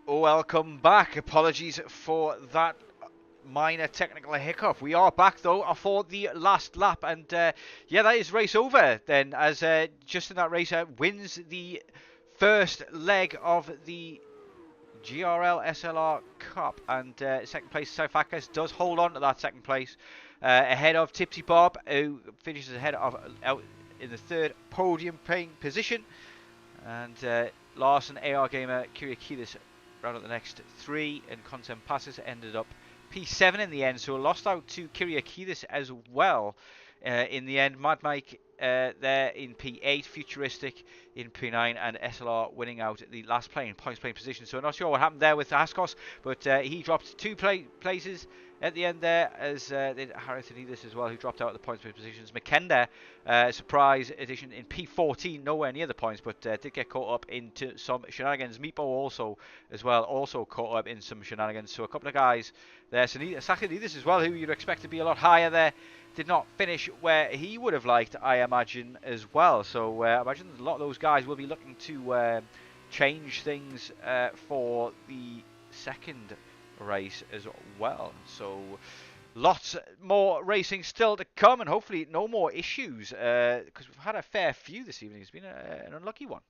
Welcome back. Apologies for that minor technical hiccup. We are back though for the last lap, and yeah, that is race over then, as Justin that racer wins the first leg of the GRL SLR Cup, and second place Southakis does hold on to that second place ahead of Tipsy Bob, who finishes ahead of out in the third podium paying position, and Larson, AR Gamer, Kyriakides round out the next three, and Content Passes ended up P7 in the end, so lost out to Kyriakides as well in the end. Mad Mike there in P8, Futuristic in P9, and SLR winning out the last points playing position. So I'm not sure what happened there with Haskos, but he dropped two places at the end there, as did Harithonidis as well, who dropped out of the points playing positions. McKenda, surprise addition in P14, nowhere near the points, but did get caught up into some shenanigans. Meepo also caught up in some shenanigans. So a couple of guys there. Sakinidis as well, who you'd expect to be a lot higher there, did not finish where he would have liked, I imagine, as well. So I imagine a lot of those guys will be looking to change things for the second race as well. So lots more racing still to come, and hopefully no more issues, because we've had a fair few this evening. It's been an unlucky one.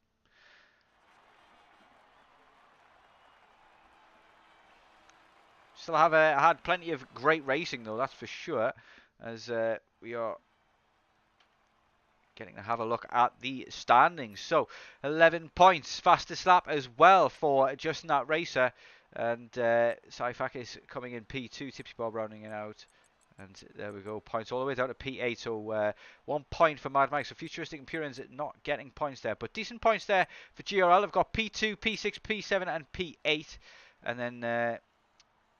Still have had plenty of great racing though, that's for sure, as we are getting to have a look at the standings. So 11 points, fastest lap as well for Justin that racer, and Saifakis coming in P2, Tipsy Bob rounding it out, and there we go, points all the way down to P8. So 1 point for Mad Mike. So Futuristic and Purins not getting points there, but decent points there for GRL. They've got P2, P6, P7 and P8, and then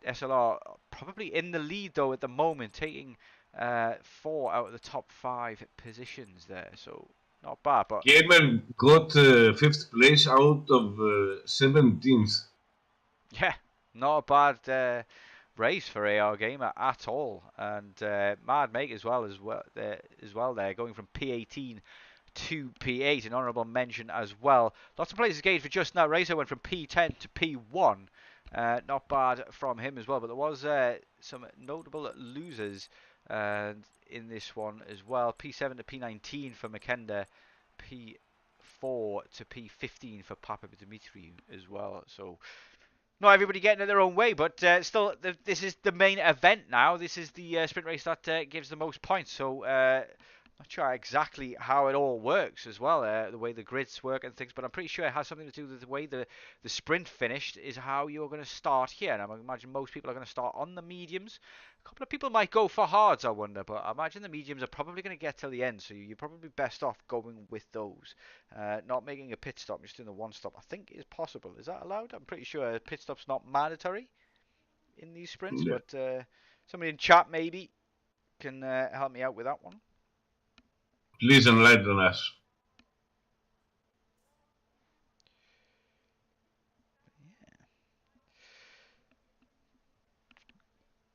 SLR probably in the lead though at the moment, taking 4 out of the top 5 positions there, so not bad. But Gamer got 5th place out of 17th. Yeah, not a bad race for AR Gamer at all, and Mad Mike as well there, going from P18 to P8, an honourable mention as well. Lots of places gained for Just Now Racer, went from P10 to P1. Not bad from him as well, but there was some notable losers in this one as well. P7 to P19 for Makenda, P4 to P15 for Papa Dimitriou as well. So not everybody getting it their own way, but still, this is the main event now. This is the sprint race that gives the most points. So not sure exactly how it all works as well, the way the grids work and things, but I'm pretty sure it has something to do with the way the sprint finished is how you're going to start here. And I imagine most people are going to start on the mediums. A couple of people might go for hards, I wonder, but I imagine the mediums are probably going to get till the end, so you're probably best off going with those. Not making a pit stop, just doing the one stop, I think is possible. Is that allowed? I'm pretty sure a pit stop's not mandatory in these sprints, Yeah. but somebody in chat maybe can help me out with that one. Please enlighten us.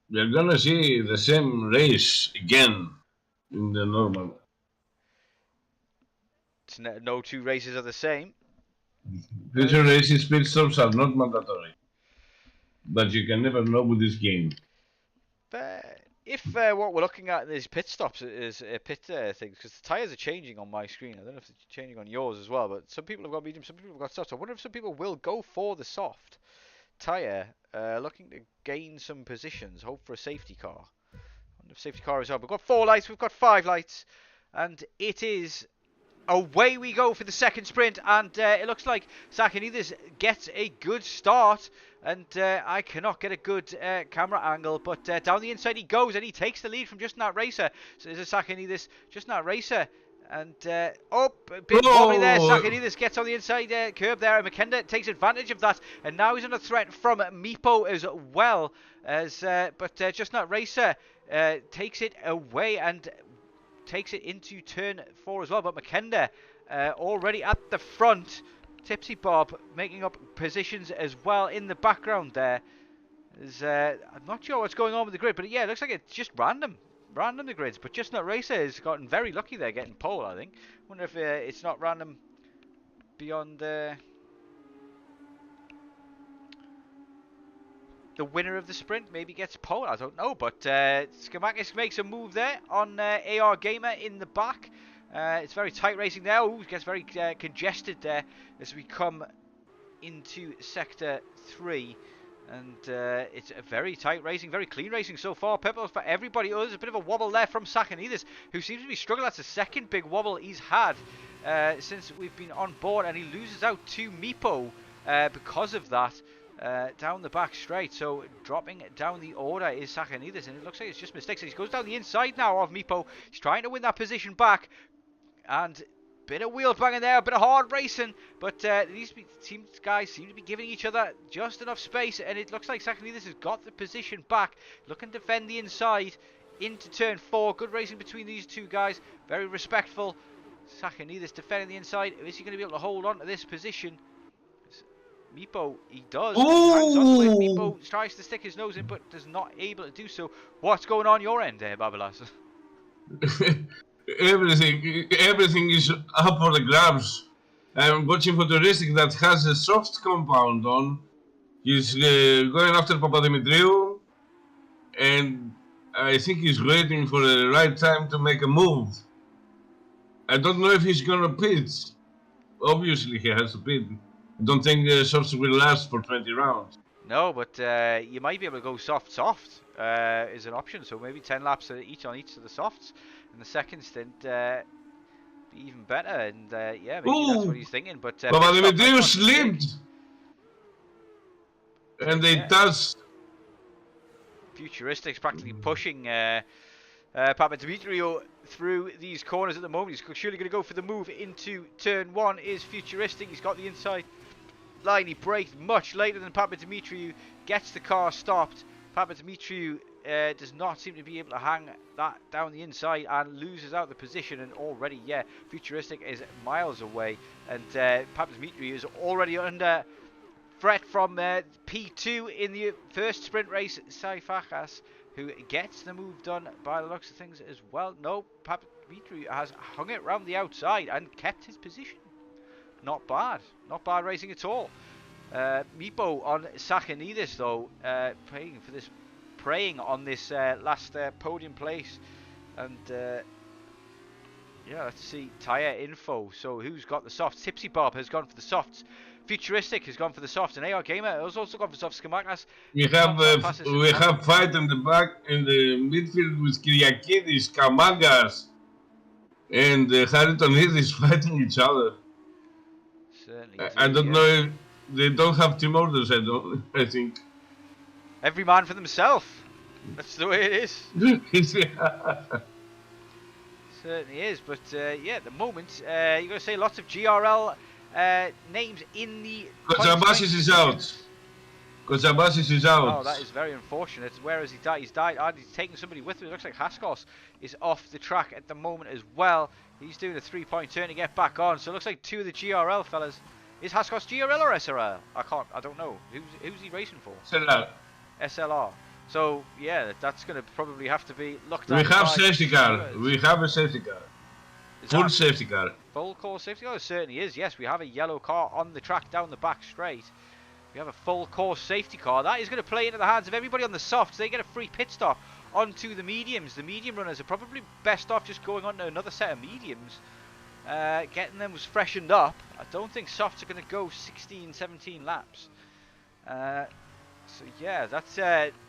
We're gonna see the same race again in the normal. No two races are the same. Future races pit stops are not mandatory, but you can never know with this game. If what we're looking at is pit stops is pit things, because the tyres are changing on my screen. I don't know if it's changing on yours as well, but some people have got medium, some people have got soft. I wonder if some people will go for the soft tyre, looking to gain some positions, hope for a safety car. I wonder if safety car is up. We've got 4 lights, we've got 5 lights, and it is away we go for the second sprint, and it looks like Sakinidis gets a good start, and I cannot get a good camera angle, but down the inside he goes, and he takes the lead from Just Not Racer. So there's a Sakinidis, Just Not Racer, and a bit wobbly there. Sakinidis gets on the inside curb there, and Makenda takes advantage of that, and now he's under threat from Meepo as well, as but Just Not Racer takes it away and takes it into turn 4 as well, but Makenda already at the front. Tipsy Bob making up positions as well in the background there. I'm not sure what's going on with the grid, but yeah, it looks like it's just random the grids, but Just Not Racer has gotten very lucky there getting pole, I think. Wonder if it's not random beyond the winner of the sprint maybe gets pole. I don't know, but Skamakis makes a move there on AR Gamer in the back. It's very tight racing there. Ooh, gets very congested there as we come into sector 3. And it's a very tight racing, very clean racing so far. Purple for everybody. Oh, there's a bit of a wobble there from Sakhanidis, who seems to be struggling. That's the second big wobble he's had since we've been on board, and he loses out to Meepo because of that. Down the back straight, so dropping down the order is Sakhanidis, and it looks like it's just mistakes. He goes down the inside now of Meepo. He's trying to win that position back, and bit of wheel banging there, a bit of hard racing, but these guys seem to be giving each other just enough space, and it looks like Sakhanidis has got the position back, looking to defend the inside into turn 4. Good racing between these two guys, very respectful. Sakhanidis defending the inside. Is he going to be able to hold on to this position? Meepo, he does. He hangs on to it. Meepo tries to stick his nose in, but does not able to do so. What's going on your end there, Babalas? Everything is up for the grabs. I'm watching Futuristic that has a soft compound on. He's going after Papadimitriou, and I think he's waiting for the right time to make a move. I don't know if he's gonna pit. Obviously, he has to pit. I don't think softs will last for 20 rounds. No, but you might be able to go soft is an option. So maybe 10 laps each on each of the softs. In the second stint, be even better. And yeah, maybe that's what he's thinking. But Papadimitriou slipped, and they touched. Futuristic's practically pushing Papadimitriou through these corners at the moment. He's surely going to go for the move into turn 1. Is Futuristic? He's got the inside line. He braked much later than Papadimitriou, gets the car stopped. Papadimitriou does not seem to be able to hang that down the inside and loses out the position, and already, yeah, Futuristic is miles away, and Papadimitriou is already under threat from P2 in the first sprint race. Saifakas, who gets the move done by the looks of things as well. No, Papadimitriou has hung it round the outside and kept his position. Not bad racing at all. Meepo on Sakhanidis though, preying on this last podium place, and yeah, let's see tyre info. So who's got the softs? Tipsy Bob has gone for the softs. Futuristic has gone for the softs, and AR Gamer has also gone for softs. Skamakis. We have fight in the back in the midfield with Kyriakidis, Kamagas, and Harrington is fighting each other. Certainly. I don't know if they don't have team orders. I think. Every man for themselves. That's the way it is. Certainly is. But yeah, at the moment, you're going to say lots of GRL names in the. Kochabasis is out. Kochabasis is out. Oh, that is very unfortunate. Where has he died? He's died. And he's taking somebody with him. It looks like Haskos is off the track at the moment as well. He's doing a 3-point turn to get back on. So it looks like 2 of the GRL fellas. Is Haskos GRL or SLR? I don't know. Who's he racing for? SLR. SLR. So yeah, that's going to probably have to be looked at. We have safety car. We have a safety car. Full safety car. Full core safety car? It certainly is. Yes, we have a yellow car on the track down the back straight. We have a full course safety car. That is going to play into the hands of everybody on the softs. They get a free pit stop onto the mediums. The medium runners are probably best off just going on to another set of mediums. Getting them was freshened up. I don't think softs are going to go 16, 17 laps. So yeah, that's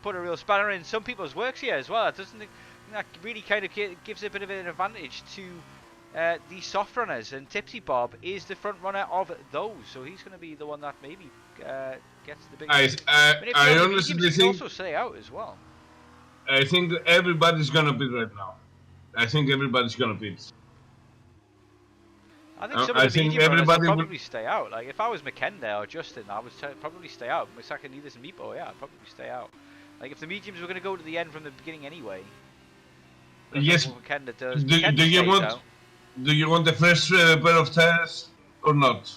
put a real spanner in some people's works here as well. It doesn't think that really kind of gives a bit of an advantage to the soft runners, and Tipsy Bob is the front runner of those, so he's going to be the one that maybe gets the biggest. I honestly think also stay out as well. I think everybody's going to pit right now. I think everybody's going to pit. I think some of the medium runners will probably stay out. Like if I was McKenna or Justin, I would probably stay out. Sakhanidis and Meepo, yeah, I'd probably stay out. Like if the mediums were going to go to the end from the beginning anyway. Yes. McKenna does. Do you want the first pair of tires or not?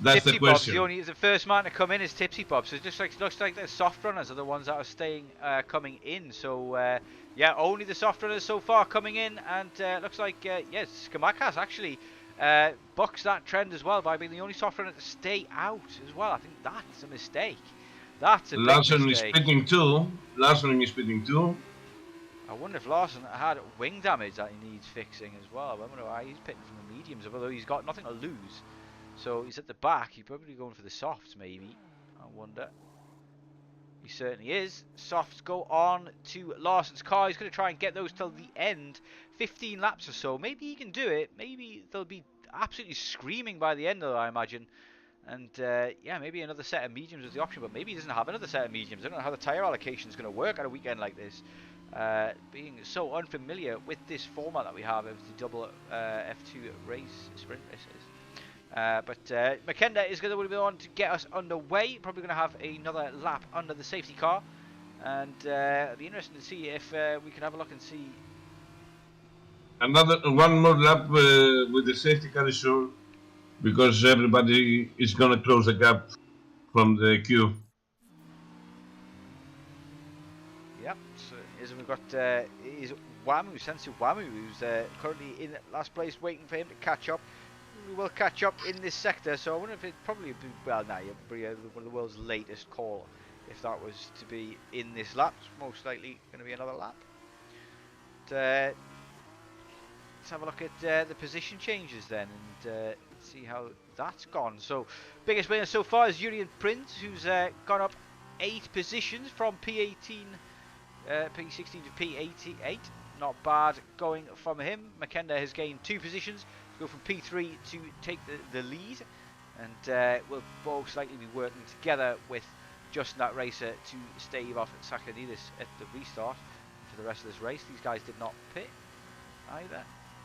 That's Tipsy the question. Bob's the first man to come in is Tipsy Bob, so it just looks like the soft runners are the ones that are staying, coming in. So yeah, only the soft runners so far coming in, and looks like yes, Skamakas actually bucks that trend as well by being the only soft runner to stay out as well. I think that's a mistake. That's a big Larson is mistake. pitting too. Larson is pitting too. I wonder if Larson had wing damage that he needs fixing as well. I wonder why he's pitting from the mediums, although he's got nothing to lose. So he's at the back. He's probably going for the softs, maybe. I wonder. He certainly is. Softs go on to Larson's car. He's going to try and get those till the end. 15 laps or so. Maybe he can do it. Maybe they'll be absolutely screaming by the end of it, I imagine. And yeah, maybe another set of mediums is the option, but maybe he doesn't have another set of mediums. I don't know how the tyre allocation is going to work at a weekend like this. Being so unfamiliar with this format that we have of the double F2 race, sprint races. But McKenna is going to be the one to get us underway. Probably going to have another lap under the safety car. And it'll be interesting to see if we can have a look and see. One more lap with the safety car is sure, because everybody is going to close the gap from the queue. Yep, so we've got is Wamu, Sensu Wamu, who's currently in last place, waiting for him to catch up. We will catch up in this sector, so I wonder if it probably be, well, no, it'd be one of the world's latest call if that was to be in this lap. It's most likely going to be another lap. But, let's have a look at the position changes then and see how that's gone. So, biggest winner so far is Urian Prince, who's gone up 8 positions from P16 to P88. Not bad going from him. McKenna has gained 2 positions to go from P3 to take the lead, and we'll most likely be working together with Justin that racer to stave off Sakanidis at the restart for the rest of this race. These guys did not pit either.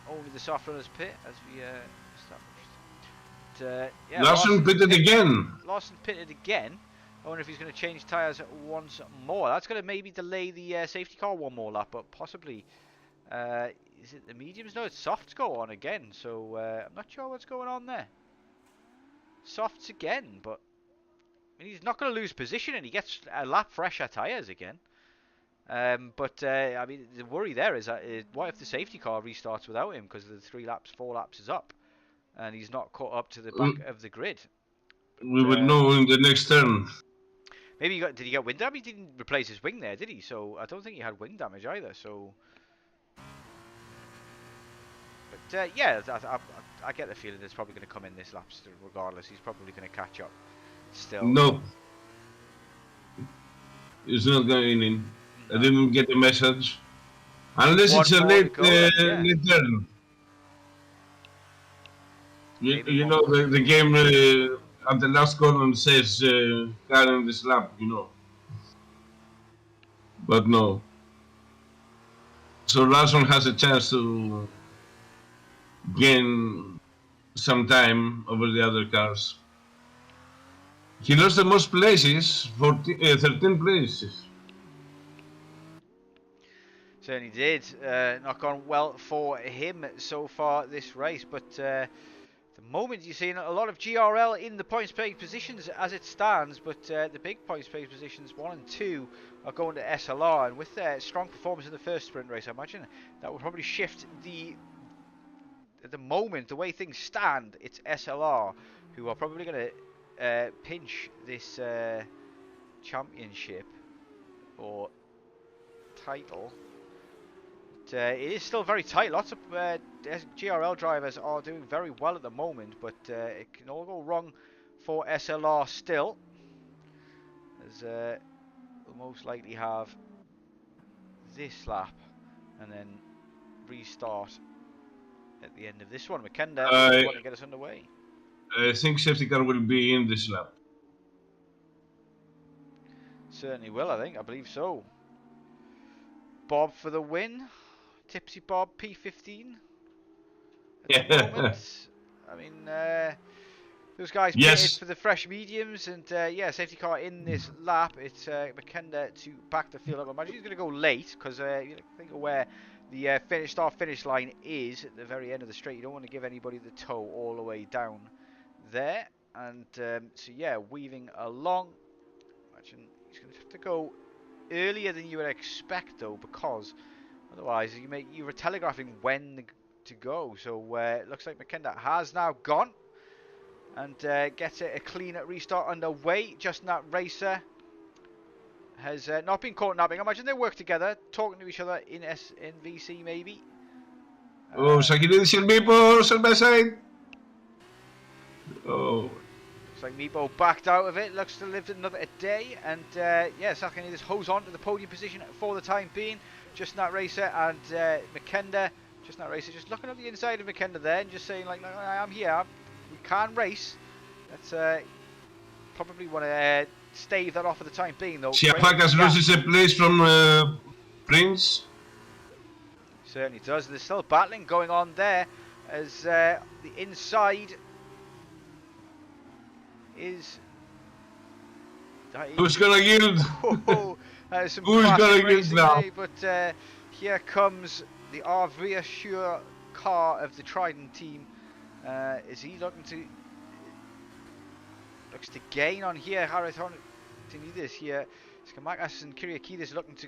Only the soft runners pit as we established. Yeah, Larson pitted again. Larson pitted again. I wonder if he's going to change tyres once more. That's going to maybe delay the safety car one more lap, but possibly. Is it the mediums? No, it's softs go on again. So I'm not sure what's going on there. Softs again, but I mean, he's not going to lose position, and he gets a lap fresher tyres again. But I mean, the worry there is that what if the safety car restarts without him because the 4 laps is up, and he's not caught up to the back of the grid. But, we would know in the next turn. Maybe did he get wing damage? He didn't replace his wing there, did he? So I don't think he had wing damage either. So, but yeah, I get the feeling it's probably going to come in this lap regardless. He's probably going to catch up still. No, it's not going in. No. I didn't get the message. Unless it's a late turn. You know, the game at the last column says car in this lap, you know. But no. So Larson has a chance to gain some time over the other cars. He lost the most places, 13 places. Certainly did. Not gone well for him so far this race, but the moment you're seeing a lot of GRL in the points paid positions as it stands, but the big points paid positions 1 and 2 are going to SLR, and with their strong performance in the first sprint race, I imagine that will probably shift at the moment, the way things stand, it's SLR who are probably going to pinch this championship or title. It is still very tight. Lots of GRL drivers are doing very well at the moment, but it can all go wrong for SLR still, as we'll most likely have this lap and then restart at the end of this one. McKenna want to get us underway. I think safety car will be in this lap. Certainly will, I believe so. Bob for the win. Tipsy Bob P15 at the moment. I mean, those guys pitted for the fresh mediums, and yeah, safety car in this lap. It's McKenna to back the field up. I imagine he's going to go late because you think of where the finish line is at the very end of the straight. You don't want to give anybody the toe all the way down there, and so yeah, weaving along. Imagine he's going to have to go earlier than you would expect though, because otherwise you were telegraphing when to go. So it looks like McKenna has now gone and gets a clean restart underway. Just that racer has not been caught napping. I imagine they work together, talking to each other in VC maybe. Oh, Sakhiridis and Meepo side by side. Oh. Looks like Meepo backed out of it. Looks to live another day. And yeah, Sakhiridis holds on to the podium position for the time being. Just That Racer and Makenda. Just That Racer just looking at the inside of Makenda there and just saying like, I'm here. We can race. Let's probably want to stave that off for the time being though. Siapakas loses a place from Prince. Certainly does. There's still battling going on there as the inside is... Who's gonna yield? Some Who's gonna yield now? But here comes the Arvia Sure car of the Trident team. Is he looking to... Looks to gain on here. Harathon to need this here. Skamakas and Kyriakidis looking to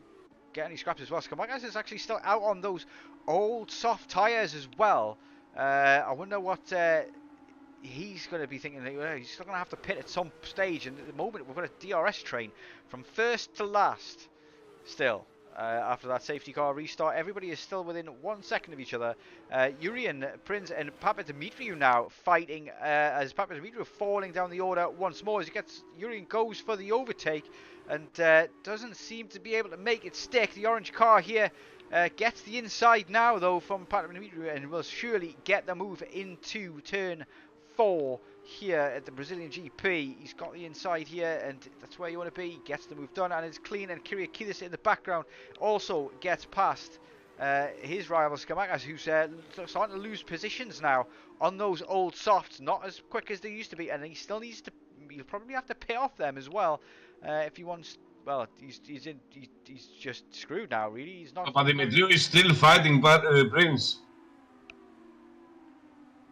get any scraps as well. Skamakas is actually still out on those old soft tyres as well. I wonder what he's going to be thinking. He's still going to have to pit at some stage, and at the moment we've got a DRS train from first to last still. After that safety car restart, everybody is still within 1 second of each other. Urian, Prince and Papadimitriou now fighting as Papadimitriou falling down the order once more as Urian goes for the overtake and doesn't seem to be able to make it stick. The orange car here gets the inside now though from Papadimitriou and will surely get the move into turn 4 here at the Brazilian GP. He's got the inside here and that's where you want to be. Gets the move done and it's clean, and Kyriakidis in the background also gets past his rival Skamakas, who's starting to lose positions now on those old softs, not as quick as they used to be, and he still needs to, he'll probably have to pay off them as well if he wants. Well, he's just screwed now really. He's not. Papadimitriou is still fighting Prince.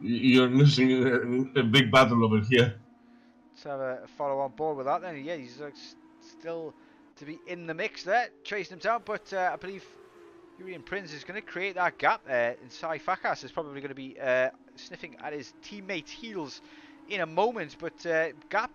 You're losing a big battle over here. Let's have a follow on board with that then. Yeah, he's still to be in the mix there, chasing him down, but I believe Urian Prince is going to create that gap there, and Sai Fakas is probably going to be sniffing at his teammate's heels in a moment, but gap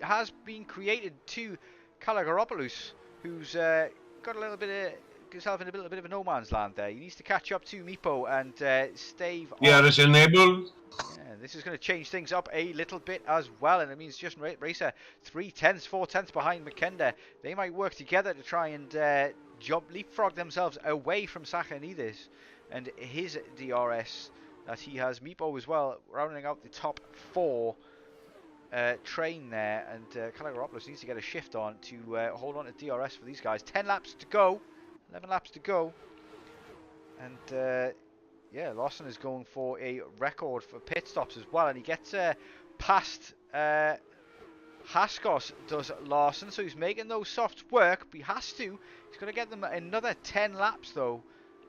has been created to Kalagaropoulos, who's got a little bit of himself in a little bit of a no man's land there. He needs to catch up to Meepo and stave off. Yeah, it's enabled. Yeah, this is going to change things up a little bit as well, and it means Just Racer 3/10, 4/10 behind Makenda. They might work together to try and leapfrog themselves away from Sakhanidis and his DRS that he has. Meepo as well, rounding out the top 4 train there, and Kalagaropoulos needs to get a shift on to hold on to DRS for these guys. 10 laps to go. 11 laps to go, and yeah, Lawson is going for a record for pit stops as well, and he gets past Haskos, does Lawson, so he's making those softs work, but he has to. He's going to get them another 10 laps though,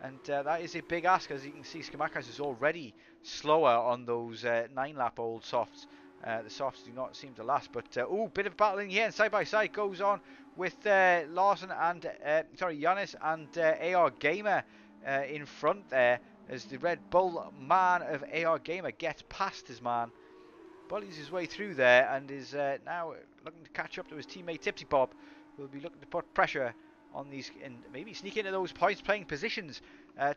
and that is a big ask. As you can see, Skamakas is already slower on those 9-lap old softs. The softs do not seem to last, but oh, bit of battling here, and side by side goes on with Lawson and Giannis and AR Gamer in front there, as the Red Bull man of AR Gamer gets past his man, bullies his way through there, and is now looking to catch up to his teammate Tipsy Bob, who will be looking to put pressure on these and maybe sneak into those points playing positions.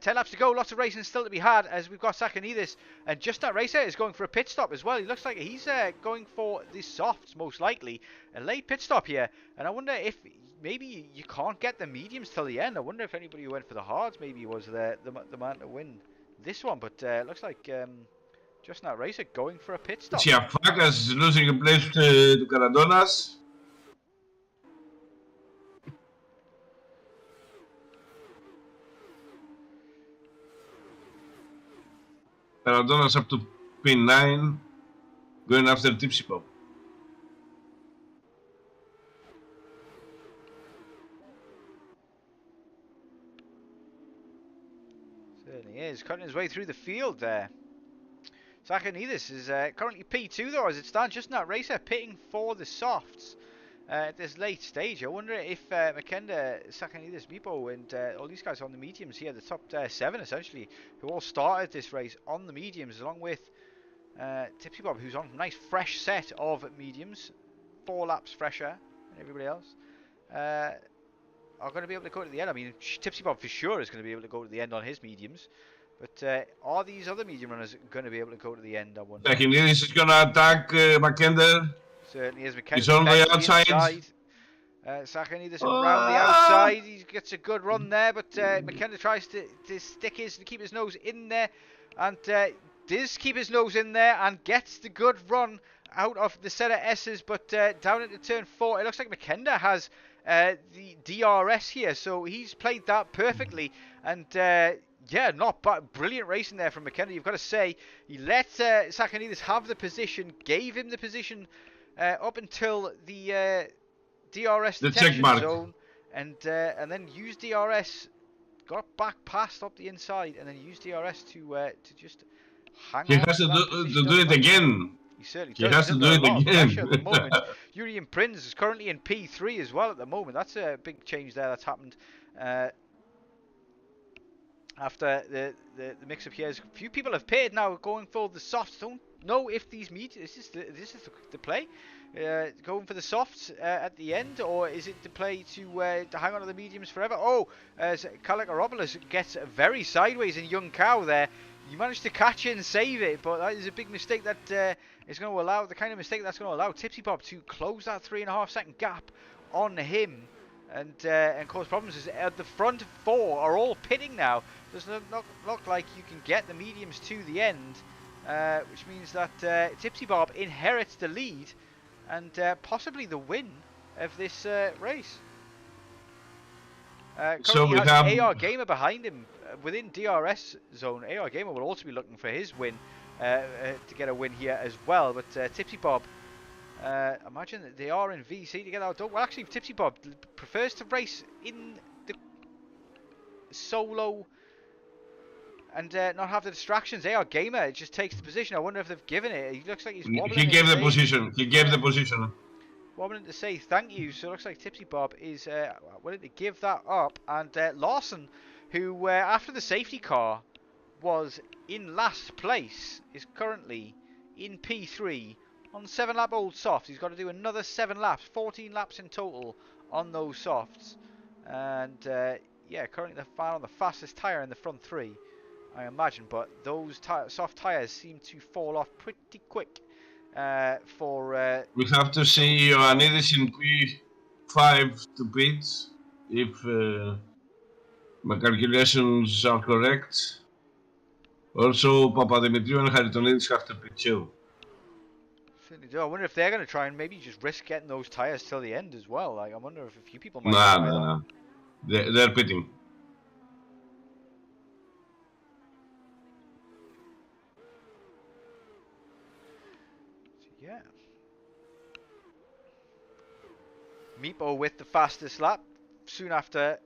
10 laps to go, lots of racing still to be had, as we've got Sakhanidis, and Just That Racer is going for a pit stop as well. He looks like he's going for the softs, most likely. A late pit stop here, and I wonder if maybe you can't get the mediums till the end. I wonder if anybody who went for the hards maybe was the man to win this one, but looks like Just That Racer going for a pit stop. Chiafakas is losing a place to Caradonas. Caradonas up to pin 9, going after Tipsy Bob. Certainly is, cutting his way through the field there. Sakhanidis is currently P2 though as it stands. Just That Racer pitting for the softs at this late stage. I wonder if Makenda, Sakhanidis, Meepo and all these guys on the mediums here, the top 7 essentially, who all started this race on the mediums, along with Tipsy Bob, who's on a nice fresh set of mediums, 4 laps fresher than everybody else. are going to be able to go to the end. I mean, Tipsy Bob for sure is going to be able to go to the end on his mediums. But are these other medium runners going to be able to go to the end, I wonder? Sakinidis is gonna attack Makender. Certainly is. McKenna He's on the outside. Sakinidis around the outside. He gets a good run there, but McKenna tries to keep his nose in there, and does keep his nose in there and gets the good run out of the set of S's. But down into turn 4, it looks like McKenna has the DRS here, so he's played that perfectly. And yeah, not bad. Brilliant racing there from McKenna. You've got to say, he let Sakinidis have the position, gave him the position up until the DRS detection zone, and then used DRS, got back past up the inside, and then used DRS to just hang on. He has to do it again. He certainly does. He has to do it again. At the moment. Urian Prinz is currently in P3 as well at the moment. That's a big change there that's happened. After the mix-up here, a few people have paid now going for the softs. Don't know if these this is the play, going for the softs at the end, or is it the play to hang on to the mediums forever? Oh, as Kalakaropoulos gets very sideways in Young Cow there. You managed to catch it and save it, but that is a big mistake that is going to allow, the kind of mistake that's going to allow Tipsy Bob to close that 3.5 second gap on him. And cause problems. Is at the front 4 are all pitting now. Does not look like you can get the mediums to the end, which means that Tipsy Bob inherits the lead and possibly the win of this race. So we has have AR Gamer behind him within DRS zone. AR Gamer will also be looking for his win to get a win here as well. But Tipsy Bob. Imagine that they are in VC to get out. Well, actually, Tipsy Bob prefers to race in the solo and not have the distractions. AR Gamer just takes the position. I wonder if they've given it. He looks like he's wobbling. He gave the position. He gave the position. Wobbling to say thank you. So it looks like Tipsy Bob is willing to give that up. And Lawson, who after the safety car was in last place, is currently in P3. On 7 lap old softs. He's got to do another 7 laps, 14 laps in total on those softs. And yeah, currently on the fastest tyre in the front 3, I imagine. But those soft tyres seem to fall off pretty quick for... we have to see Ioannidis in P5 to pits, if my calculations are correct. Also, Papadimitriou and Haritonidis have to pit too. I wonder if they're going to try and maybe just risk getting those tyres till the end as well. Like, I wonder if a few people might try that. Nah. They're pitting. Yeah. Meepo with the fastest lap. Soon after,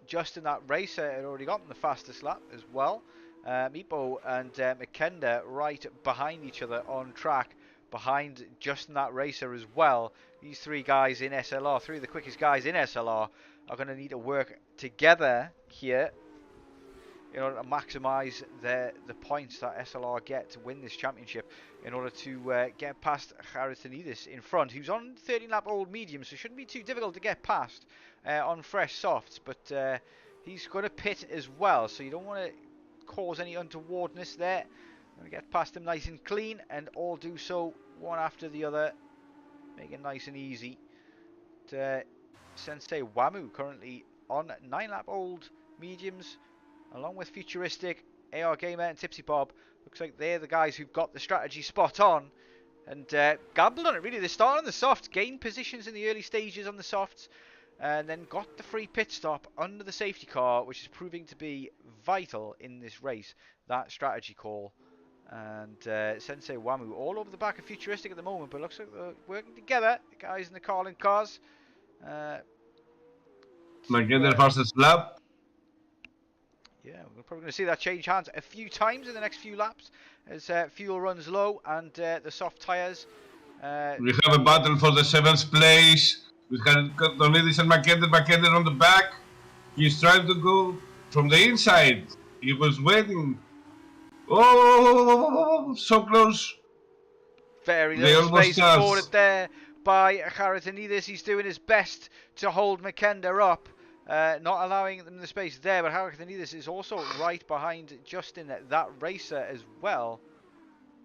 just in that race, had already gotten the fastest lap as well. Meepo and McKenda right behind each other on track. Behind Justin that racer as well. These 3 guys in SLR, 3 of the quickest guys in SLR, are going to need to work together here in order to maximise the points that SLR get to win this championship, in order to get past Haritonidis in front, who's on 13 lap old medium, so it shouldn't be too difficult to get past on fresh softs, but he's going to pit as well, so you don't want to cause any untowardness there. Going to get past him nice and clean, and all do so one after the other, make it nice and easy. Sensei Wamu currently on 9 lap old mediums, along with Futuristic, AR Gamer and Tipsy Bob. Looks like they're the guys who've got the strategy spot on and gambled on it really. They started on the softs, gained positions in the early stages on the softs, and then got the free pit stop under the safety car, which is proving to be vital in this race, that strategy call. And Sensei Wamu all over the back of Futuristic at the moment, but looks like they're working together, the guys in the Carlin cars. Might get their fastest lap. Yeah, we're probably going to see that change hands a few times in the next few laps as fuel runs low and the soft tyres. We have a battle for the 7th place. We have Donidis and Makender on the back. He's trying to go from the inside. He was waiting. Oh, so close. Very little space afforded there by Haritonidis. He's doing his best to hold Makender up. not allowing them the space there. But Harakanidis is also right behind Justin, that racer as well.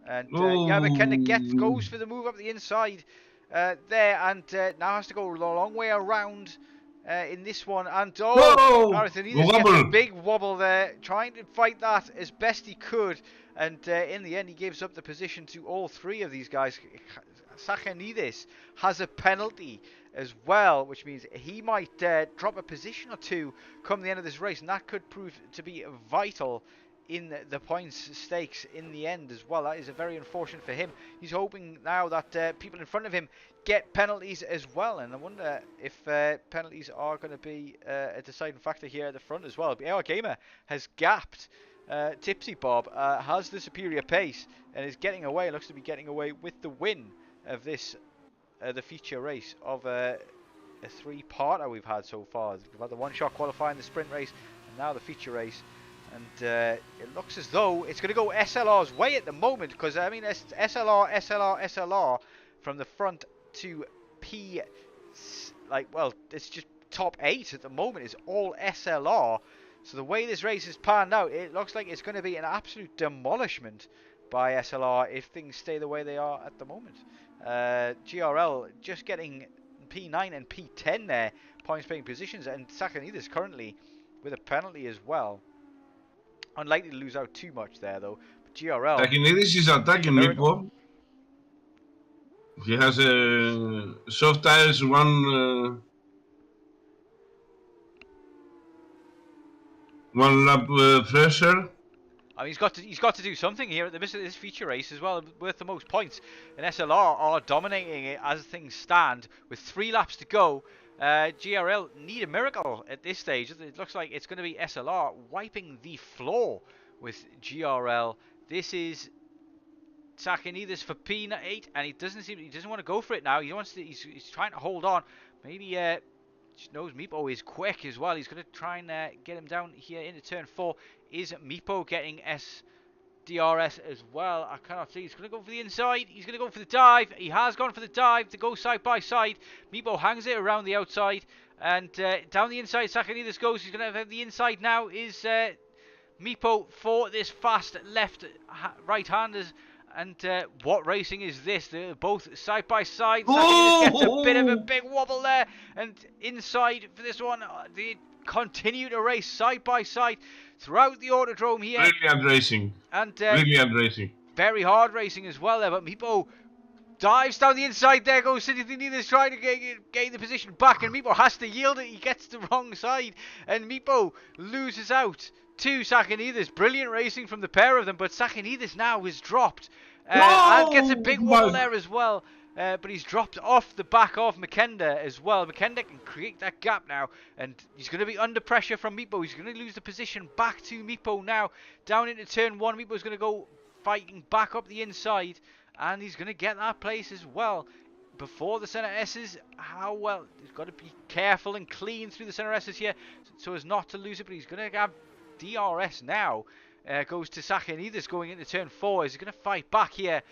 And yeah, McKenna goes for the move up the inside there, and now has to go a long way around in this one. And Harakanidis gets a big wobble there, trying to fight that as best he could. And in the end, he gives up the position to all three of these guys. Sakanidis has a penalty as well, which means he might drop a position or two come the end of this race, and that could prove to be vital in the points stakes in the end as well. That is very unfortunate for him. He's hoping now that people in front of him get penalties as well, and I wonder if penalties are going to be a deciding factor here at the front as well. Our Gamer has gapped Tipsy Bob, has the superior pace and is getting away, looks to be getting away with the win of this the feature race of a three-parter we've had so far. We've had the one-shot qualifying, the sprint race, and now the feature race. And it looks as though it's going to go SLR's way at the moment, because I mean SLR from the front to P, well, it's just top 8 at the moment. It's all SLR. So the way this race is panned out, it looks like it's going to be an absolute demolishment by SLR if things stay the way they are at the moment. GRL just getting P9 and P10 there, points paying positions, and Sakanidis currently with a penalty as well. Unlikely to lose out too much there though. But GRL. Sakanidis is attacking Mipo. He has a soft tires, one lap fresher. I mean, he's got to do something here at the this feature race as well, worth the most points. And SLR are dominating it as things stand with 3 laps to go. GRL need a miracle at this stage. It looks like it's going to be SLR wiping the floor with GRL. This is Sakanidis for P8, and he doesn't want to go for it now. He's trying to hold on. Maybe just knows Meepo is quick as well. He's going to try and get him down here into turn 4. Is Meepo getting DRS as well? I cannot see. He's going to go for the inside. He's going to go for the dive. He has gone for the dive to go side by side. Meepo hangs it around the outside. And down the inside, Sakanidis goes. He's going to have the inside now. Is Meepo for this fast right-handers. And what racing is this? They're both side by side. Sakanidis gets a bit of a big wobble there. And inside for this one, they continue to race side by side throughout the autodrome here. Brilliant racing. And brilliant racing. Very hard racing as well there. But Meepo dives down the inside. There goes Sakanidis trying to gain the position back. And Meepo has to yield it. He gets the wrong side. And Meepo loses out to Sakanidis. Brilliant racing from the pair of them. But Sakanidis now is dropped. And gets a big wobble there as well. But he's dropped off the back of Makenda as well. Makenda can create that gap now. And he's going to be under pressure from Meepo. He's going to lose the position back to Meepo now. Down into turn 1. Meepo's going to go fighting back up the inside. And he's going to get that place as well. Before the center S's, how well? He's got to be careful and clean through the center S's here so as not to lose it. But he's going to have DRS now. Goes to Sakanidis going into turn 4. He's going to fight back here.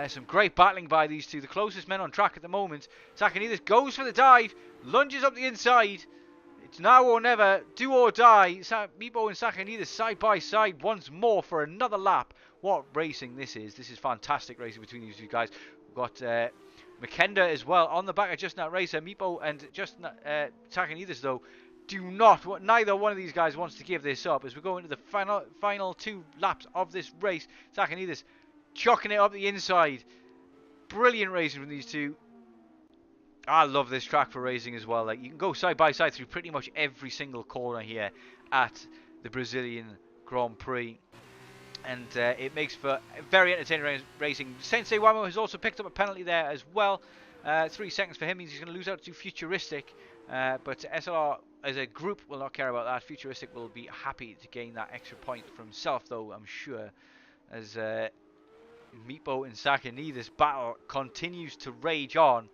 Some great battling by these two. The closest men on track at the moment. Sakanidis goes for the dive. Lunges up the inside. It's now or never. Do or die. Meepo and Sakanidis side by side once more for another lap. What racing this is. This is fantastic racing between these two guys. We've got Makenda as well on the back of Justin Racer. Meepo and Justin Sakanidis though neither one of these guys wants to give this up as we go into the final 2 laps of this race. Sakanidis chucking it up the inside. Brilliant racing from these two. I love this track for racing as well. Like, you can go side by side through pretty much every single corner here at the Brazilian Grand Prix. And it makes for very entertaining racing. Sensei Wamo has also picked up a penalty there as well. 3 seconds for him means he's going to lose out to Futuristic. But SLR as a group will not care about that. Futuristic will be happy to gain that extra point for himself, though, I'm sure. As Meepo and Sakanidis battle continues to rage on.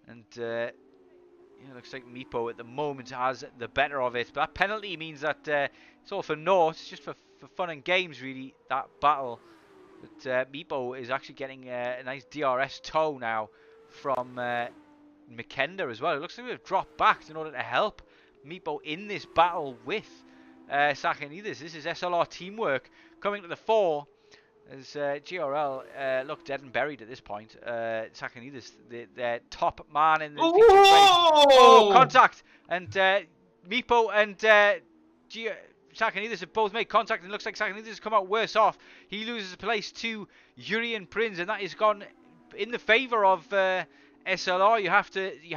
And it looks like Meepo at the moment has the better of it. But that penalty means that it's all for naught. It's just for fun and games, really, that battle. But Meepo is actually getting a nice DRS tow now from Makenda as well. It looks like we've dropped back in order to help Meepo in this battle with Sakanides. This is SLR teamwork coming to the fore as GRL look dead and buried at this point. Sakanides, the top man in the featured race. Oh, contact! And Meepo and Sakanides have both made contact, and it looks like Sakanides has come out worse off. He loses place to Urian Prinz, and that is gone in the favour of SLR. You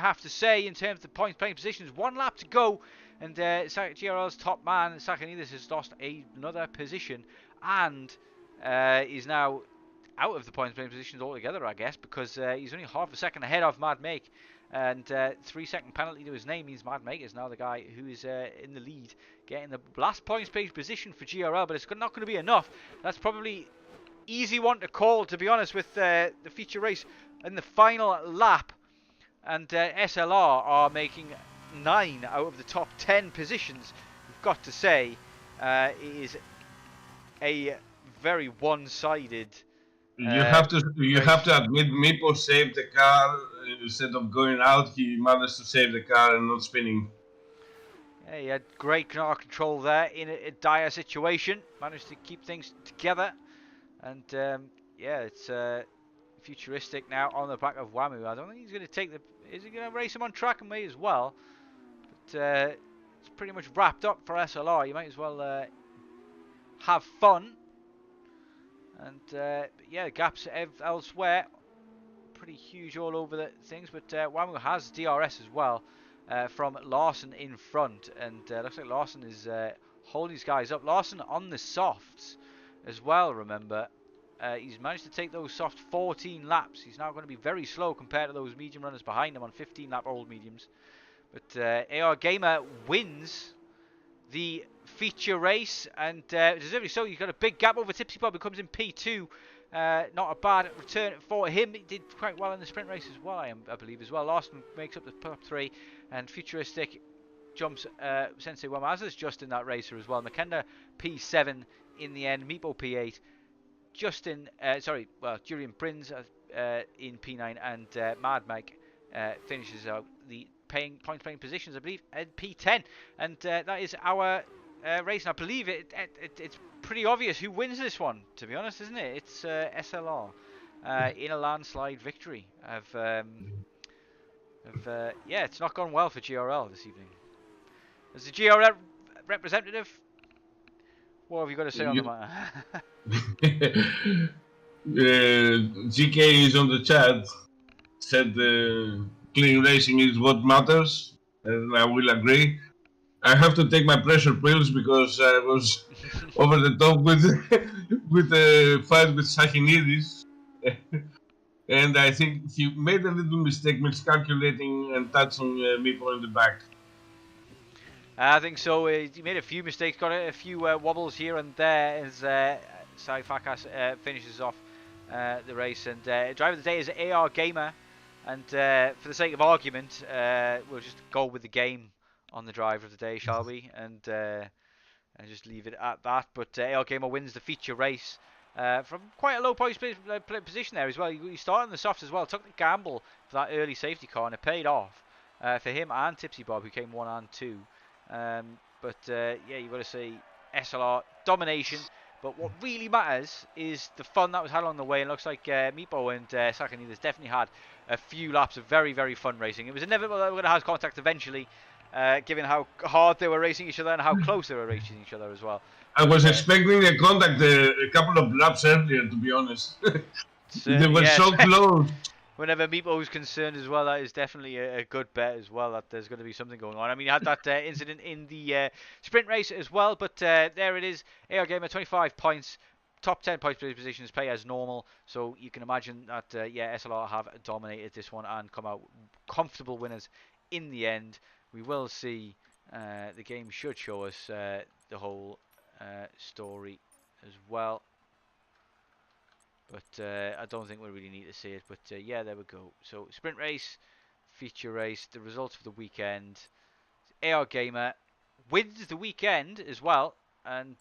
have to say, in terms of the points playing positions, 1 lap to go, and GRL's top man Sakanides has lost another position, and is now out of the points playing positions altogether, I guess, because he's only half a second ahead of Mad Make, and 3-second penalty to his name means Mad Make is now the guy who is in the lead, getting the last points page position for GRL, but it's not going to be enough. That's probably easy one to call, to be honest, with the feature race in the final lap, and SLR are making 9 out of the top 10 positions. We've got to say, it is a very one-sided. You have to admit, Meepo saved the car instead of going out. He managed to save the car and not spinning. Yeah, he had great car control there in a dire situation. Managed to keep things together, and yeah, it's futuristic now on the back of Wamu. I don't think he's going to take the. Is he going to race him on track and me as well? But it's pretty much wrapped up for SLR. You might as well have fun. And yeah, gaps elsewhere, pretty huge all over the things. But Wamu has DRS as well from Larson in front, and looks like Larson is holding these guys up. Larson on the softs as well. Remember, he's managed to take those soft 14 laps. He's now going to be very slow compared to those medium runners behind him on 15-lap old mediums. But AR Gamer wins the feature race, and deservedly so. You've got a big gap over Tipsy Bob, who comes in P2. Not a bad return for him. He did quite well in the sprint race as well, I believe as well. Larson makes up the top 3, and Futuristic jumps Sensei Wamaza's just in that racer as well. Makenda P7 in the end. Meepo P8. Justin, Julian Prinz in P9, and Mad Mike finishes out the points playing positions, I believe, at P10, and that is our race. And I believe it's pretty obvious who wins this one, to be honest, isn't it? It's SLR in a landslide victory. Yeah, it's not gone well for GRL this evening. As the GRL representative, what have you got to say on the matter? GK is on the chat, said clean racing is what matters, and I will agree. I have to take my pressure pills because I was over the top with the fight with Sakinidis, and I think he made a little mistake miscalculating and touching Meepo in the back. I think so. He made a few mistakes, got a few wobbles here and there as Sai Fakas finishes off the race. And driver of the day is AR Gamer. And for the sake of argument, we'll just go with the game on the driver of the day, shall we? And just leave it at that. But AR Gamer wins the feature race from quite a low position there as well. He started in the softs as well, took the gamble for that early safety car, and it paid off for him and Tipsy Bob, who came 1 and 2. But yeah, you've got to say SLR domination. But what really matters is the fun that was had along the way. And it looks like Meepo and Sakanides definitely had a few laps of very, very fun racing. It was inevitable that we were going to have contact eventually, given how hard they were racing each other and how close they were racing each other as well. I was expecting a contact a couple of laps earlier, to be honest. They were so close. Whenever Meepo is concerned as well, that is definitely a good bet as well, that there's going to be something going on. I mean, you had that incident in the sprint race as well, but there it is. AR Gamer, 25 points, top 10 points positions, play as normal. So you can imagine that, yeah, SLR have dominated this one and come out comfortable winners in the end. We will see. The game should show us the whole story as well. But I don't think we really need to see it. But yeah, there we go. So sprint race, feature race, the results for the weekend. AR Gamer wins the weekend as well. And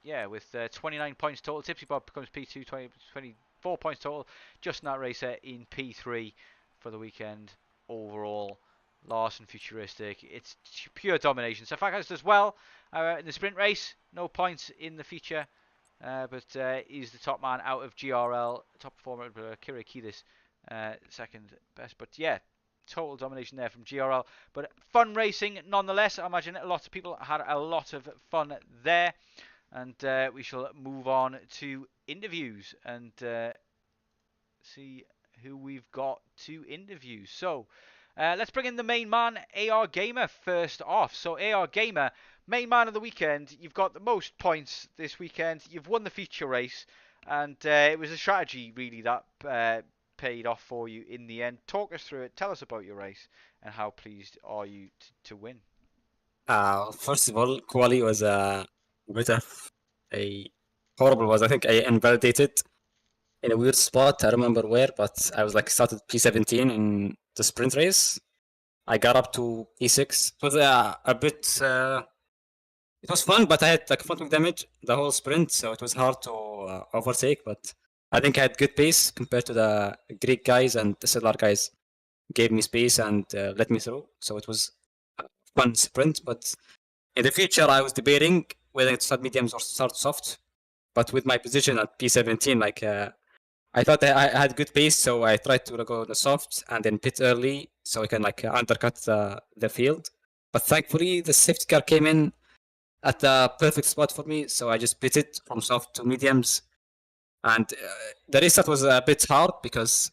yeah, with 29 points total. Tipsy Bob becomes P2, 24 points total. Justin that racer in P3 for the weekend overall. Larson futuristic. It's pure domination. So Fakas does well in the sprint race. No points in the feature. But he's the top man out of GRL. Top performer, Kira Kiedis, second best. But yeah, total domination there from GRL. But fun racing nonetheless. I imagine a lot of people had a lot of fun there. And we shall move on to interviews and see who we've got to interview. So let's bring in the main man, AR Gamer, first off. So AR Gamer, main man of the weekend. You've got the most points this weekend. You've won the feature race, and it was a strategy really that paid off for you in the end. Talk us through it. Tell us about your race and how pleased are you to win. First of all, quali was a bit of a horrible. Was I think I invalidated in a weird spot. I remember where, but I was like started P17 in the sprint race. I got up to P6. It was a bit. It was fun, but I had like front wing damage the whole sprint, so it was hard to overtake. But I think I had good pace compared to the Greek guys, and the SLR guys gave me space and let me through. So it was a fun sprint. But in the future, I was debating whether to start mediums or start soft. But with my position at P17, like I thought I had good pace, so I tried to go the soft and then pit early so I can like undercut the field. But thankfully, the safety car came in at the perfect spot for me, so I just pitted from soft to mediums. And the restart was a bit hard because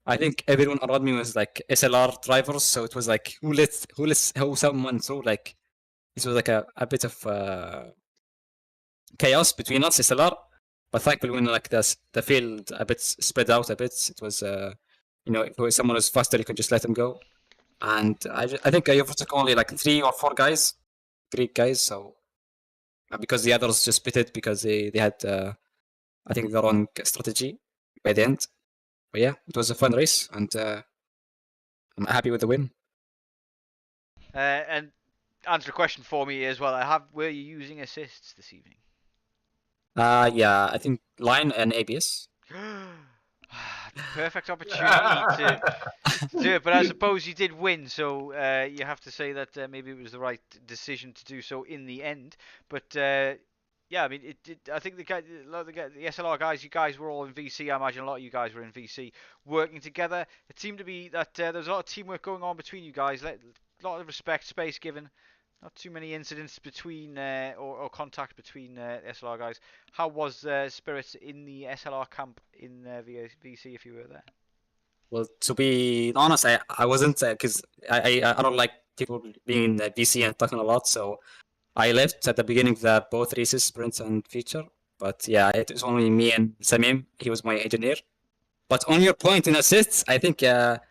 I think everyone around me was like SLR drivers, so it was like who someone through. Like this was like a bit of chaos between us SLR. But thankfully, when like the field a bit spread out a bit, it was if someone was faster, you can just let them go. And I think I overtook only like 3 or 4 guys, Greek guys. So because the others just pitted because they had I think the wrong strategy by the end. But yeah, it was a fun race, and I'm happy with the win. And answer a question for me as well. Were you using assists this evening? Yeah, I think line and ABS. Perfect opportunity to do it, but I suppose you did win, so you have to say that maybe it was the right decision to do so in the end. But yeah, I mean, I think the SLR guys, you guys were all in VC. I imagine a lot of you guys were in VC working together. It seemed to be that there was a lot of teamwork going on between you guys. A lot of respect, space given. Not too many incidents between or contact between SLR guys. How was spirits in the SLR camp in VC if you were there? Well, to be honest, I wasn't because I don't like people being in VC and talking a lot. So I left at the beginning of both races, sprints and feature. But yeah, it was only me and Samim. He was my engineer. But on your point in assists, I think I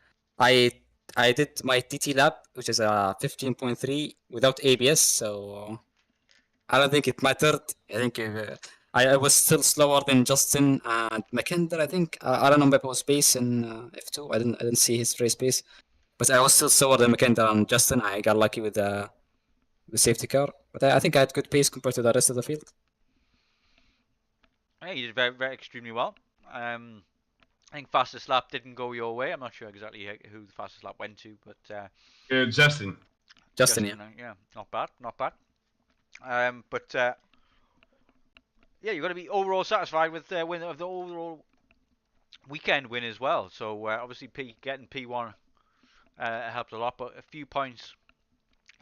did my TT lap, which is a 15.3 without ABS, so I don't think it mattered. I think I was still slower than Justin and McKinder. I think I don't know Beppo's pace in F2. I didn't see his race pace, but I was still slower than McKinder and Justin. I got lucky with the safety car, but I think I had good pace compared to the rest of the field. Yeah, you did very extremely well. I think fastest lap didn't go your way. I'm not sure exactly who the fastest lap went to, but Justin. Justin, yeah, not bad. But yeah, you've got to be overall satisfied with the win of the overall weekend win as well. So obviously getting P1 helped a lot, but a few points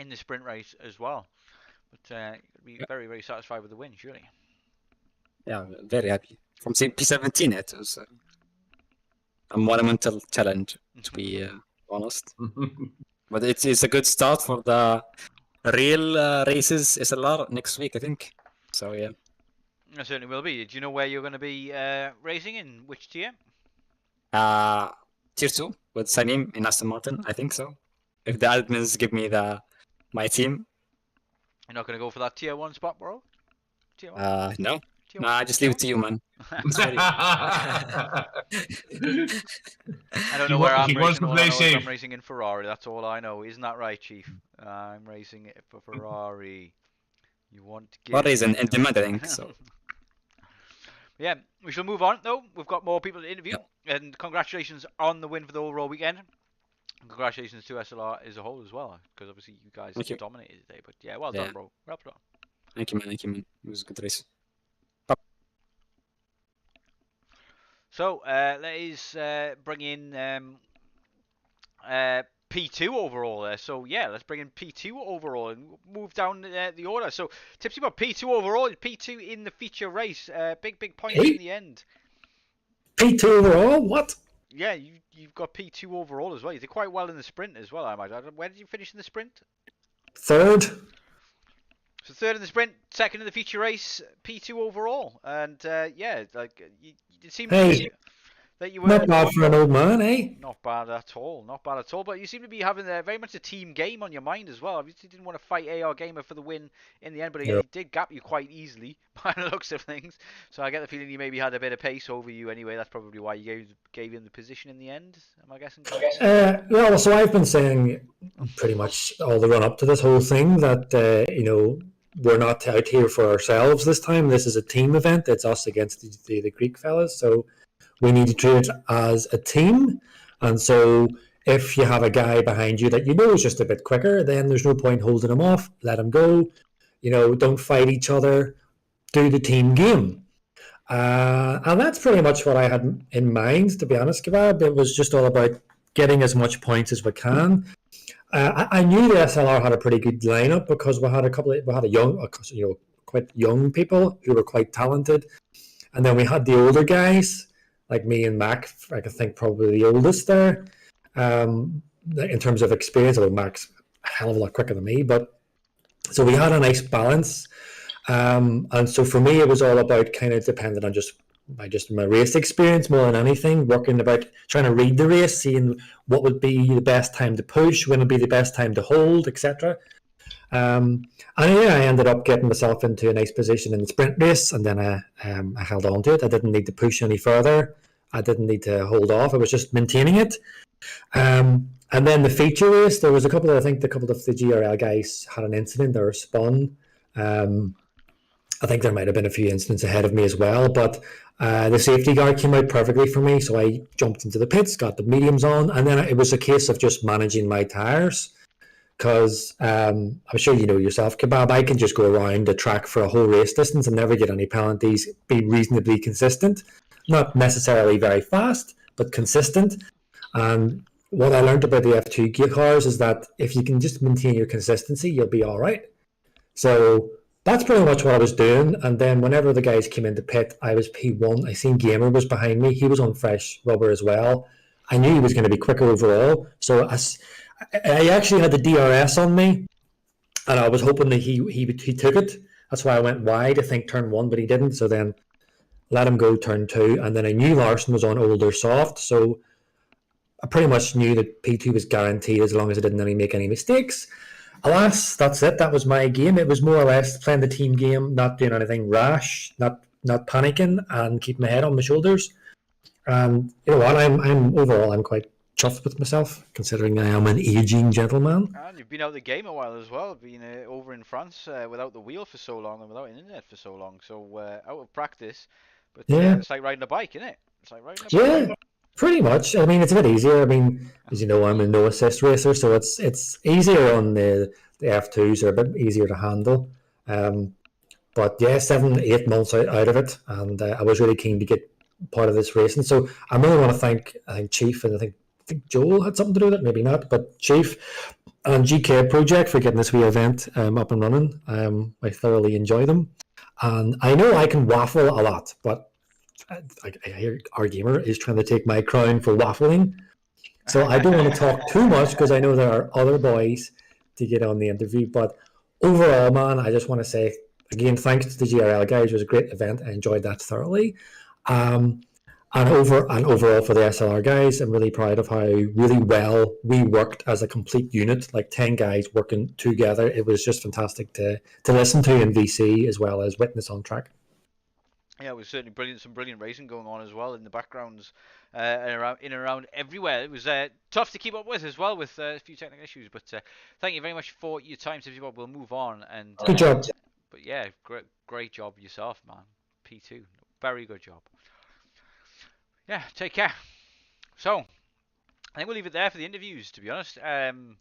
in the sprint race as well. But be very satisfied with the win, surely. Yeah, very happy. From P17, it was a monumental challenge, to be honest. But it's a good start for the real races SLR next week, I think. So yeah. It certainly will be. Do you know where you're going to be racing in? Which tier? Tier 2 with Sanim in Aston Martin, I think so. If the admins give me my team. You're not going to go for that tier 1 spot, bro? Tier 1? No. No, I just leave it to you, man. I don't know where I'm racing. I'm racing in Ferrari. That's all I know. Isn't that right, Chief? I'm racing it for Ferrari. You want to get... Ferrari's in demand, I think, so... Yeah, we shall move on, though. We've got more people to interview. Yep. And congratulations on the win for the overall weekend. Congratulations to SLR as a whole as well, because obviously you guys Thank you. dominated today. But yeah, well Yeah. done, bro. Well done. Thank you, man. Thank you, man. It was a good race. So let's bring in P2 overall there. So yeah, let's bring in P2 overall and move down the order. So Tipsy about P2 overall, P2 in the feature race. Big points in the end. P2 overall? What? Yeah, you've got P2 overall as well. You did quite well in the sprint as well, I imagine. Where did you finish in the sprint? Third. So third in the sprint, second in the feature race, P2 overall, and yeah, like it seemed that you were Not bad for an old man, eh? not bad at all, not bad at all. But you seem to be having very much a team game on your mind as well. Obviously, you didn't want to fight AR Gamer for the win in the end, but he did gap you quite easily by the looks of things. So I get the feeling he maybe had a bit of pace over you anyway. That's probably why you gave him the position in the end. Am I guessing? Well, so I've been saying pretty much all the run up to this whole thing that you know, we're not out here for ourselves this time. This is a team event. It's us against the Greek fellas. So we need to treat it as a team. And so if you have a guy behind you that you know is just a bit quicker, then there's no point holding him off. Let him go. You know, don't fight each other. Do the team game. And that's pretty much what I had in mind, to be honest, Kebab. It was just all about getting as much points as we can. I knew the SLR had a pretty good lineup because we had quite young people who were quite talented, and then we had the older guys like me and Mac. I think probably the oldest there in terms of experience. Although Mac's a hell of a lot quicker than me, but so we had a nice balance. And so for me, it was all about kind of dependent on just my race experience more than anything, working about trying to read the race, seeing what would be the best time to push, when would be the best time to hold, etc. And yeah, I ended up getting myself into a nice position in the sprint race, and then I held on to it. I didn't need to push any further. I didn't need to hold off. I was just maintaining it. And then the feature race, there was a couple of the GRL guys had an incident or spun. I think there might have been a few incidents ahead of me as well, but the safety guard came out perfectly for me, so I jumped into the pits, got the mediums on, and then it was a case of just managing my tyres, because I'm sure you know yourself, Kebab, I can just go around the track for a whole race distance and never get any penalties, be reasonably consistent, not necessarily very fast, but consistent. And what I learned about the F2 cars is that if you can just maintain your consistency, you'll be all right. So that's pretty much what I was doing. And then whenever the guys came into pit, I was P1. I seen Gamer was behind me. He was on fresh rubber as well. I knew he was going to be quicker overall. So I actually had the DRS on me, and I was hoping that he took it. That's why I went wide, I think, turn 1, but he didn't. So then let him go turn 2. And then I knew Larson was on older soft. So I pretty much knew that P2 was guaranteed as long as I didn't make any mistakes. Alas, that's it. That was my game. It was more or less playing the team game, not doing anything rash, not panicking, and keeping my head on my shoulders. And you know what? I'm overall, I'm quite chuffed with myself, considering I am an aging gentleman. And you've been out of the game a while as well, being over in France without the wheel for so long and without an internet for so long, so out of practice. But yeah, it's like riding a bike, isn't it? It's like riding a bike. Yeah. Pretty much. I mean, it's a bit easier. I mean, as you know, I'm a no assist racer, so it's easier on the F2s. Are a bit easier to handle. But yeah, 7-8 months out of it, and I was really keen to get part of this racing. So I really want to thank Chief, and I think Joel had something to do with it, maybe not, but Chief and GK Project for getting this wee event up and running. I thoroughly enjoy them, and I know I can waffle a lot, but I hear our gamer is trying to take my crown for waffling, so I don't want to talk too much because I know there are other boys to get on the interview. But overall, man, I just want to say again, thanks to the GRL guys. It was a great event. I enjoyed that thoroughly. And overall for the SLR guys, I'm really proud of how really well we worked as a complete unit, like 10 guys working together. It was just fantastic to listen to in VC as well as witness on track. Yeah, it was certainly brilliant. Some brilliant racing going on as well in the backgrounds, and around everywhere. It was tough to keep up with as well, with a few technical issues. But thank you very much for your time, Tipsy Bob. We'll move on. And good job. But yeah, great job yourself, man. P2, very good job. Yeah, take care. So, I think we'll leave it there for the interviews, to be honest. Don't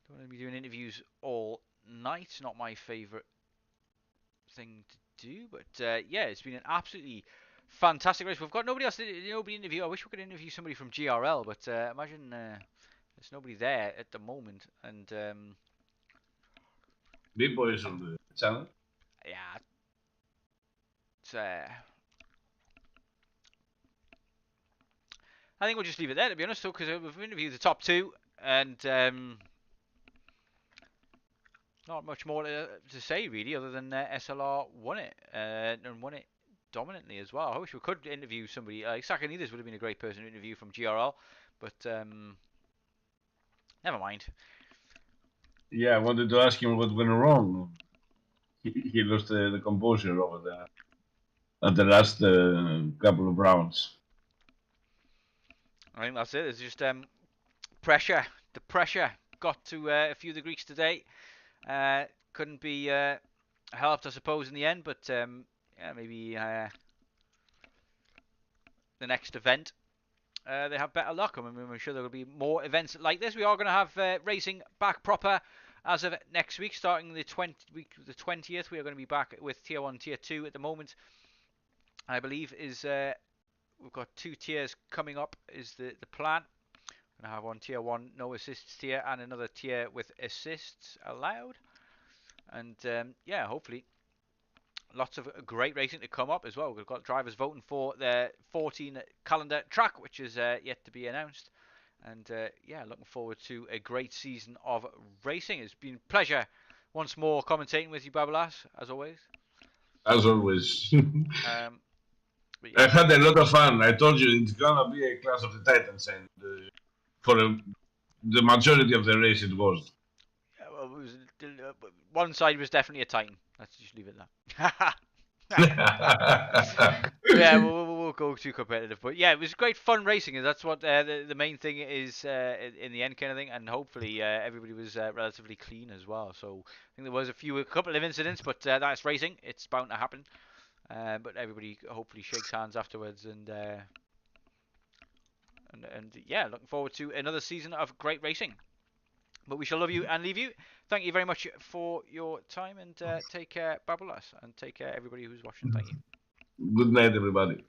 want to be doing interviews all night. It's not my favourite thing to do, but yeah, it's been an absolutely fantastic race. We've got nobody else to interview. I wish we could interview somebody from GRL, but imagine there's nobody there at the moment. And Big boys on the channel. yeah, it's, I think we'll just leave it there, to be honest, because we've interviewed the top two, and not much more to say, really, other than SLR won it, and won it dominantly as well. I wish we could interview somebody. Sakanides would have been a great person to interview from GRL, but never mind. Yeah, I wanted to ask him what went wrong. He lost the composure over there at the last couple of rounds. I think that's it. It's just pressure. The pressure got to a few of the Greeks today. Couldn't be helped, I suppose, in the end. But yeah, maybe the next event they have better luck. I mean, I'm sure there will be more events like this. We are going to have racing back proper as of next week, starting the 20th. We are going to be back with Tier 1, Tier 2 at the moment. I believe is we've got 2 tiers coming up is the plan. We're going to have one Tier 1 no assists tier and another tier with assists allowed. And yeah, hopefully lots of great racing to come up as well. We've got drivers voting for the 14 calendar track, which is yet to be announced. And yeah, looking forward to a great season of racing. It's been a pleasure once more commentating with you, Babalas, as always. As always. Yeah. I had a lot of fun. I told you it's gonna be a Clash of the Titans, and for the majority of the race it was. Yeah, well, it was, one side was definitely a Titan. Let's just leave it there. Yeah, we'll go too competitive, but yeah, it was great fun racing, and that's what the main thing is in the end, kind of thing. And hopefully everybody was relatively clean as well. So I think there was a couple of incidents, but that's racing; it's bound to happen. But everybody hopefully shakes hands afterwards, and yeah, looking forward to another season of great racing. But we shall love you and leave you. Thank you very much for your time, and take care, Babulas, and take care, everybody who's watching. Thank you. Good night, everybody.